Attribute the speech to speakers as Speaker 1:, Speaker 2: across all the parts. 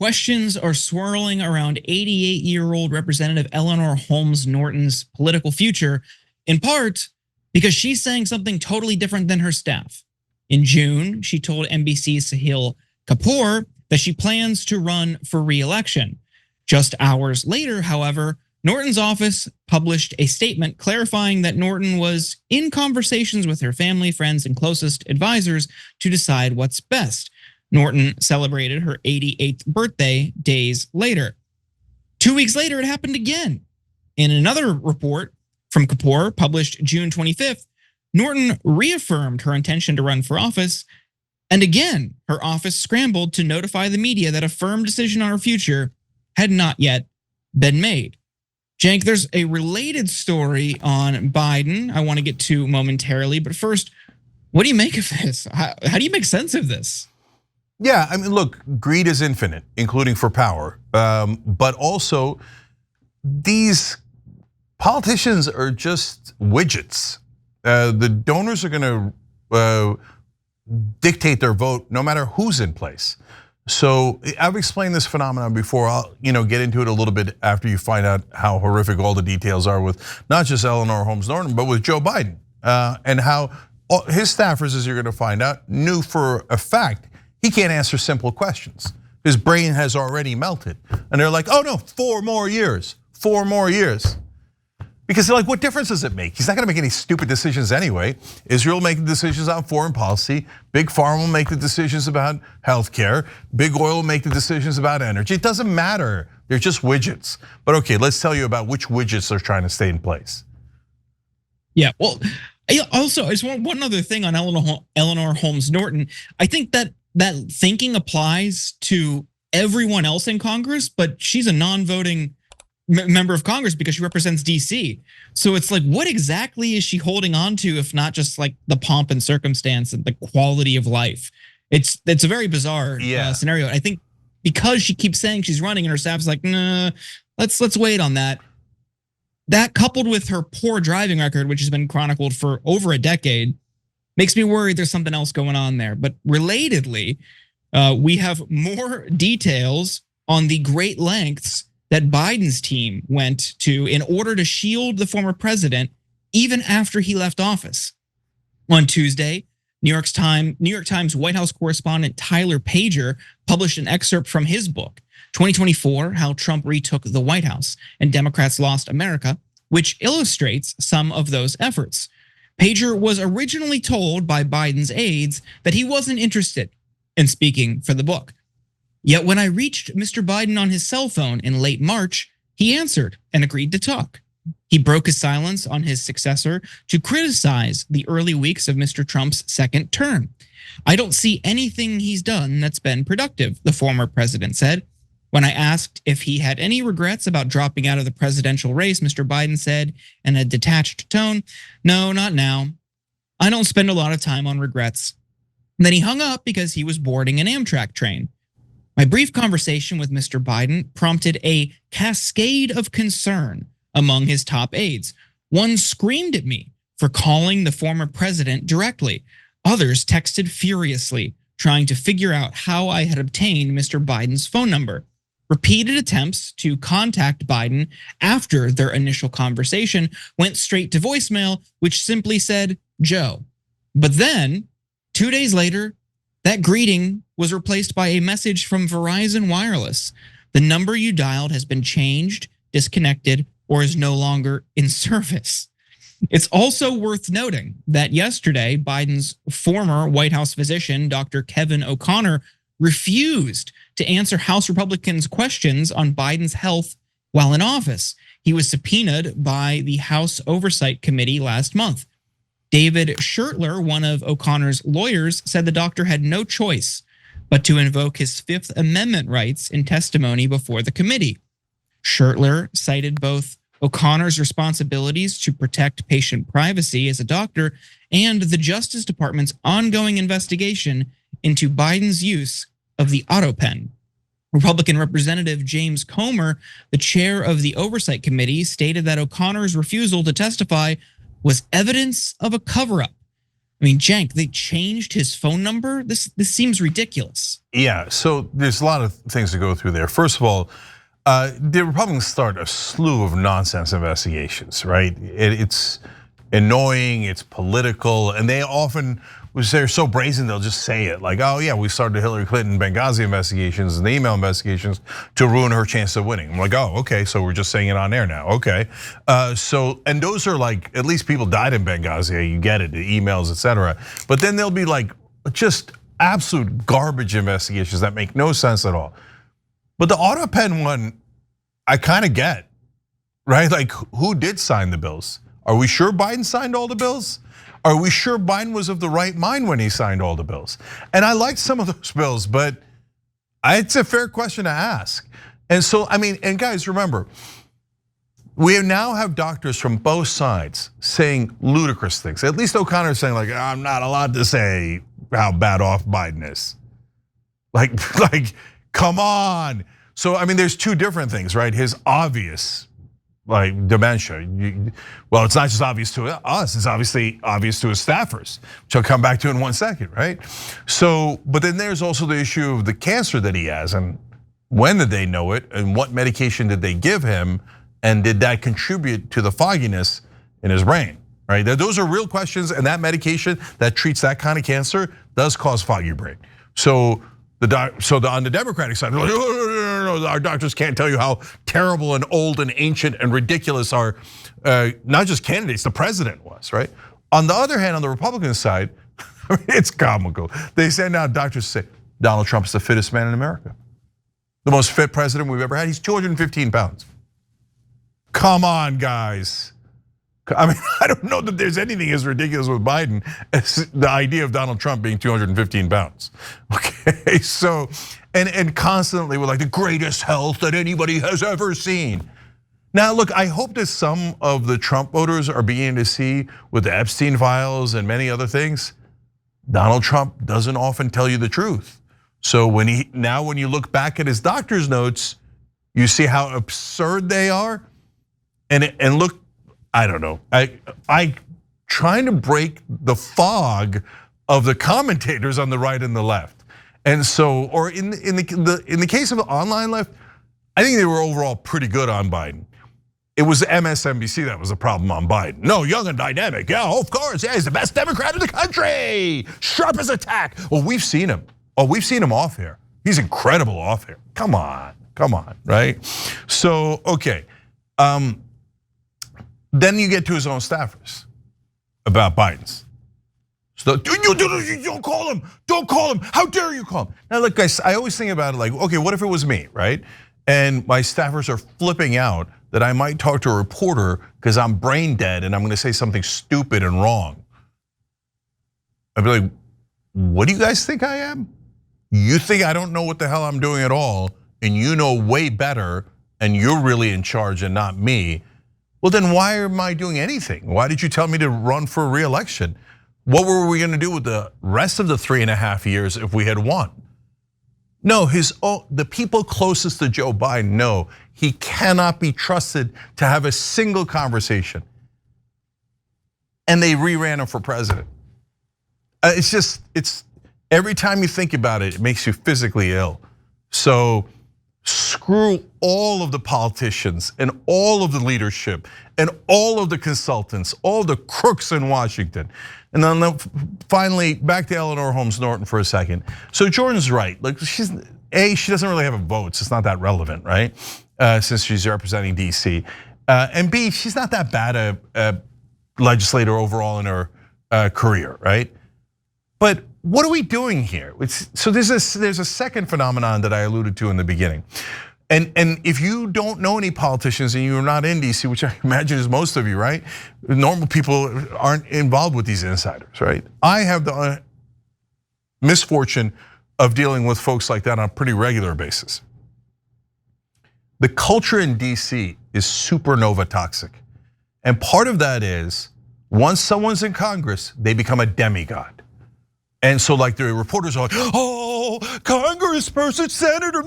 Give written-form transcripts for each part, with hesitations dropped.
Speaker 1: Questions are swirling around 88-year-old Representative Eleanor Holmes Norton's political future, in part because she's saying something totally different than her staff. In June, she told NBC's Sahil Kapur that she plans to run for re-election. Just hours later, however, Norton's office published a statement clarifying that Norton was in conversations with her family, friends, and closest advisors to decide what's best. Norton celebrated her 88th birthday days later. 2 weeks later, it happened again. In another report from Kapur, published June 25th, Norton reaffirmed her intention to run for office. And again, her office scrambled to notify the media that a firm decision on her future had not yet been made. Cenk, there's a related story on Biden I want to get to momentarily. But first, what do you make of this? How do you make sense of this?
Speaker 2: Yeah, I mean, look, greed is infinite, including for power. But also, these politicians are just widgets. The donors are going to dictate their vote no matter who's in place. So I've explained this phenomenon before. I'll get into it a little bit after you find out how horrific all the details are with not just Eleanor Holmes Norton, but with Joe Biden, and how his staffers, as you're going to find out, knew for a fact he can't answer simple questions. His brain has already melted. And they're like, oh no, 4 more years, 4 more years. Because they're like, what difference does it make? He's not gonna make any stupid decisions anyway. Israel will make the decisions on foreign policy. Big Pharma will make the decisions about healthcare. Big Oil will make the decisions about energy. It doesn't matter, they're just widgets. But okay, let's tell you about which widgets are trying to stay in place.
Speaker 1: Yeah, well, also, I just want one other thing on Eleanor Holmes Norton. I think that thinking applies to everyone else in Congress, but she's a non-voting member of Congress because she represents DC. So it's like, what exactly is she holding on to if not just like the pomp and circumstance and the quality of life? It's a very bizarre scenario. I think because she keeps saying she's running and her staff's like, nah, let's wait on that. That coupled with her poor driving record, which has been chronicled for over a decade, makes me worried there's something else going on there. But relatedly, we have more details on the great lengths that Biden's team went to in order to shield the former president even after he left office. On Tuesday, New York Times White House correspondent Tyler Pager published an excerpt from his book, 2024, How Trump Retook the White House and Democrats Lost America, which illustrates some of those efforts. Pager was originally told by Biden's aides that he wasn't interested in speaking for the book. Yet when I reached Mr. Biden on his cell phone in late March, he answered and agreed to talk. He broke his silence on his successor to criticize the early weeks of Mr. Trump's second term. I don't see anything he's done that's been productive, the former president said. When I asked if he had any regrets about dropping out of the presidential race, Mr. Biden said in a detached tone, no, not now. I don't spend a lot of time on regrets. And then he hung up because he was boarding an Amtrak train. My brief conversation with Mr. Biden prompted a cascade of concern among his top aides. One screamed at me for calling the former president directly. Others texted furiously, trying to figure out how I had obtained Mr. Biden's phone number. Repeated attempts to contact Biden after their initial conversation went straight to voicemail, which simply said, Joe. But then, 2 days later, that greeting was replaced by a message from Verizon Wireless. The number you dialed has been changed, disconnected, or is no longer in service. It's also worth noting that yesterday, Biden's former White House physician, Dr. Kevin O'Connor, refused to answer House Republicans' questions on Biden's health while in office. He was subpoenaed by the House Oversight Committee last month. David Schertler, one of O'Connor's lawyers, said the doctor had no choice but to invoke his Fifth Amendment rights in testimony before the committee. Schertler cited both O'Connor's responsibilities to protect patient privacy as a doctor and the Justice Department's ongoing investigation into Biden's use of the auto pen. Republican Representative James Comer, the chair of the Oversight Committee, stated that O'Connor's refusal to testify was evidence of a cover-up. I mean, Cenk, they changed his phone number. This seems ridiculous.
Speaker 2: Yeah, so there's a lot of things to go through there. First of all, the Republicans start a slew of nonsense investigations, right? It's annoying, it's political, and they often, they're so brazen, they'll just say it. Like, oh yeah, we started the Hillary Clinton Benghazi investigations and the email investigations to ruin her chance of winning. I'm like, oh, okay, so we're just saying it on air now, okay. And those are like, at least people died in Benghazi, you get it, the emails, etc. But then there'll be like, just absolute garbage investigations that make no sense at all. But the auto pen one, I kind of get, right? Like, who did sign the bills? Are we sure Biden signed all the bills? Are we sure Biden was of the right mind when he signed all the bills? And I liked some of those bills, but it's a fair question to ask. And so, I mean, and guys, remember, we now have doctors from both sides saying ludicrous things. At least O'Connor's saying like, I'm not allowed to say how bad off Biden is. Like, come on. So, I mean, there's two different things, right? His obvious, like dementia. Well, it's not just obvious to us, it's obviously obvious to his staffers, which I'll come back to in 1 second, right? So, but then there's also the issue of the cancer that he has, and when did they know it, and what medication did they give him, and did that contribute to the fogginess in his brain, right? Those are real questions, and that medication that treats that kind of cancer does cause foggy brain. So on the Democratic side, they're like, no, our doctors can't tell you how terrible and old and ancient and ridiculous our, not just candidates, the president was, right? On the other hand, on the Republican side, it's comical. They send out doctors to say, Donald Trump's the fittest man in America. The most fit president we've ever had, he's 215 pounds. Come on, guys. I mean, I don't know that there's anything as ridiculous with Biden as the idea of Donald Trump being 215 pounds. Okay, so, and constantly we're like the greatest health that anybody has ever seen. Now, look, I hope that some of the Trump voters are beginning to see with the Epstein files and many other things, Donald Trump doesn't often tell you the truth. So when you look back at his doctor's notes, you see how absurd they are. And look, I don't know. I trying to break the fog of the commentators on the right and the left, and so, or in the case of the online left, I think they were overall pretty good on Biden. It was MSNBC that was the problem on Biden. No, young and dynamic. Yeah, of course. Yeah, he's the best Democrat in the country. Sharp as a tack. Well, we've seen him. Oh, we've seen him off here. He's incredible off here. Come on, right? So, okay. Then you get to his own staffers about Biden's. So don't call him, how dare you call him? Now look guys, I always think about it like, okay, what if it was me, right? And my staffers are flipping out that I might talk to a reporter because I'm brain dead and I'm gonna say something stupid and wrong. I'd be like, what do you guys think I am? You think I don't know what the hell I'm doing at all, and you know way better, and you're really in charge and not me. Well, then why am I doing anything? Why did you tell me to run for re-election? What were we gonna do with the rest of the 3.5 years if we had won? No, the people closest to Joe Biden know he cannot be trusted to have a single conversation. And they re-ran him for president. It's every time you think about it, it makes you physically ill. So screw all of the politicians and all of the leadership and all of the consultants, all the crooks in Washington. And then finally, back to Eleanor Holmes Norton for a second. So Jordan's right. Like she doesn't really have a vote, so it's not that relevant, right? Since she's representing DC. And B, she's not that bad a legislator overall in her career, right? But what are we doing here? So there's a second phenomenon that I alluded to in the beginning. And if you don't know any politicians and you're not in DC, which I imagine is most of you, right? Normal people aren't involved with these insiders, right? I have the misfortune of dealing with folks like that on a pretty regular basis. The culture in DC is supernova toxic. And part of that is once someone's in Congress, they become a demigod. And so like the reporters are like, oh, congressperson, senator,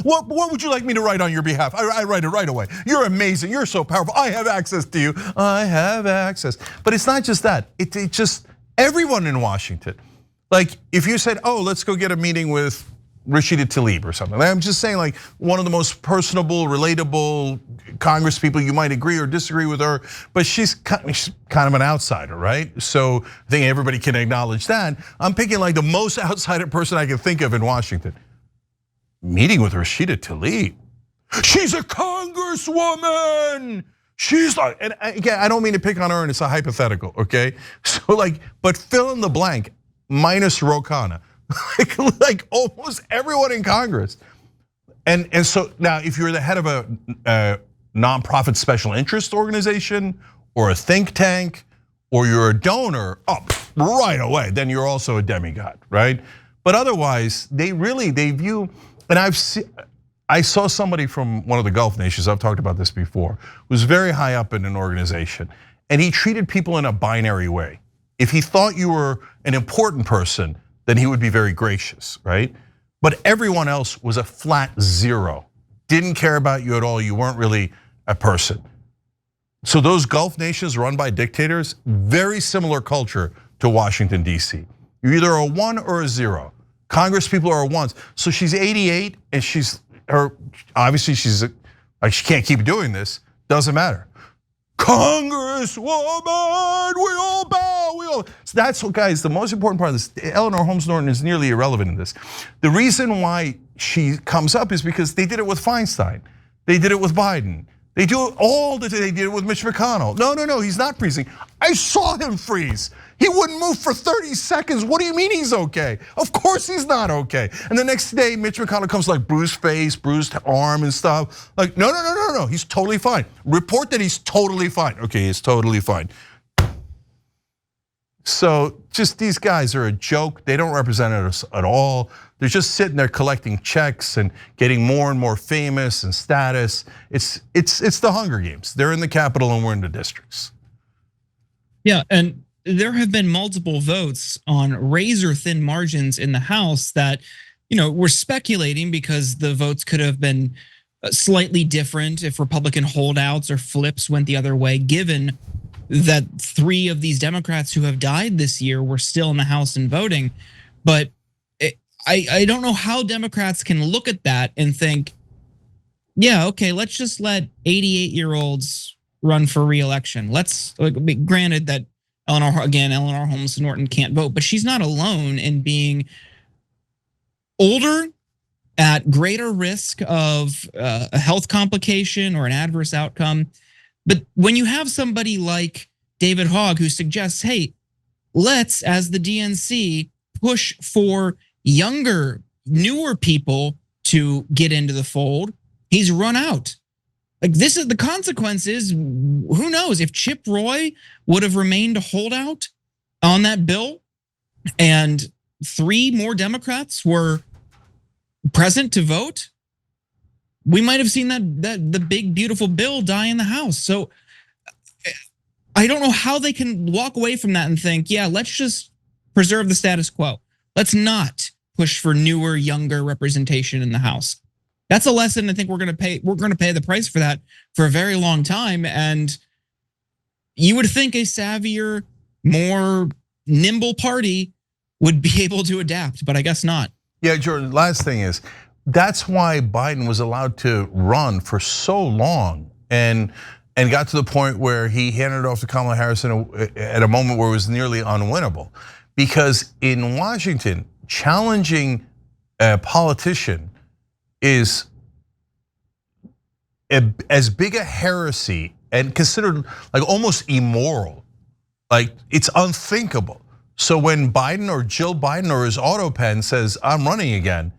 Speaker 2: what would you like me to write on your behalf? I write it right away. You're amazing, you're so powerful, I have access to you, I have access. But it's not just that, Everyone in Washington. Like if you said, oh, let's go get a meeting with Rashida Tlaib or something. I'm just saying like one of the most personable, relatable Congress people, you might agree or disagree with her, but she's kind of an outsider, right? So I think everybody can acknowledge that. I'm picking like the most outsider person I can think of in Washington. Meeting with Rashida Tlaib. She's a congresswoman. She's like, and again, I don't mean to pick on her and it's a hypothetical, okay? So like, but fill in the blank, minus Ro Khanna. like almost everyone in Congress. And so now if you're the head of a nonprofit special interest organization or a think tank or you're a donor, right away, then you're also a demigod, right? But otherwise, they view, and I saw somebody from one of the Gulf nations, I've talked about this before, who's very high up in an organization, and he treated people in a binary way. If he thought you were an important person, then he would be very gracious, right? But everyone else was a flat zero. Didn't care about you at all, you weren't really a person. So those Gulf nations run by dictators, very similar culture to Washington, DC. You're either a 1 or a 0. Congress people are 1s. So she's 88 and obviously she can't keep doing this, doesn't matter. Congresswoman, we all bow, So that's what, guys, the most important part of this. Eleanor Holmes Norton is nearly irrelevant in this. The reason why she comes up is because they did it with Feinstein. They did it with Biden. They do it all the time. They did it with Mitch McConnell. No, he's not freezing. I saw him freeze. He wouldn't move for 30 seconds. What do you mean he's okay? Of course he's not okay. And the next day, Mitch McConnell comes like bruised face, bruised arm and stuff. Like, no, he's totally fine. Report that he's totally fine. Okay, he's totally fine. So just these guys are a joke. They don't represent us at all. They're just sitting there collecting checks and getting more and more famous and status. It's the Hunger Games. They're in the Capitol and we're in the districts.
Speaker 1: Yeah, and there have been multiple votes on razor thin margins in the House that, we're speculating because the votes could have been slightly different if Republican holdouts or flips went the other way, given that 3 of these Democrats who have died this year were still in the House and voting. But I don't know how Democrats can look at that and think, yeah, okay, let's just let 88-year-olds run for re-election. Granted that Eleanor Holmes Norton can't vote, but she's not alone in being older, at greater risk of a health complication or an adverse outcome. But when you have somebody like David Hogg who suggests, hey, let's, as the DNC, push for younger, newer people to get into the fold, he's run out. Like this is the consequences. Who knows if Chip Roy would have remained a holdout on that bill and 3 more Democrats were present to vote, we might have seen that the big beautiful bill die in the House. So I don't know how they can walk away from that and think, yeah, let's just preserve the status quo. Let's not push for newer, younger representation in the House. That's a lesson I think we're going to pay. We're going to pay the price for that for a very long time. And you would think a savvier, more nimble party would be able to adapt, but I guess not.
Speaker 2: Yeah, Jordan, last thing is, that's why Biden was allowed to run for so long and got to the point where he handed it off to Kamala Harris at a moment where it was nearly unwinnable. Because in Washington, challenging a politician is as big a heresy and considered like almost immoral. Like it's unthinkable. So when Biden or Jill Biden or his auto pen says, I'm running again,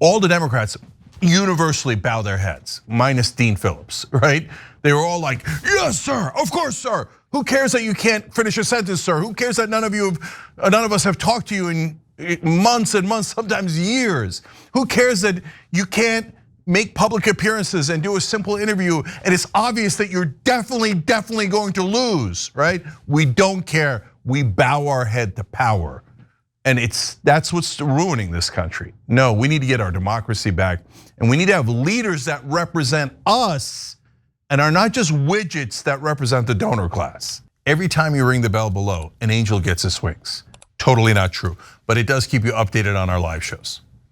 Speaker 2: all the Democrats universally bow their heads, minus Dean Phillips, right? They were all like, yes, sir, of course, sir. Who cares that you can't finish a sentence, sir? Who cares that none of us have talked to you in months and months, sometimes years? Who cares that you can't make public appearances and do a simple interview and it's obvious that you're definitely going to lose, right? We don't care, we bow our head to power. And that's what's ruining this country. No, we need to get our democracy back and we need to have leaders that represent us and are not just widgets that represent the donor class. every time you ring the bell below, an angel gets his wings. Totally not true, but it does keep you updated on our live shows.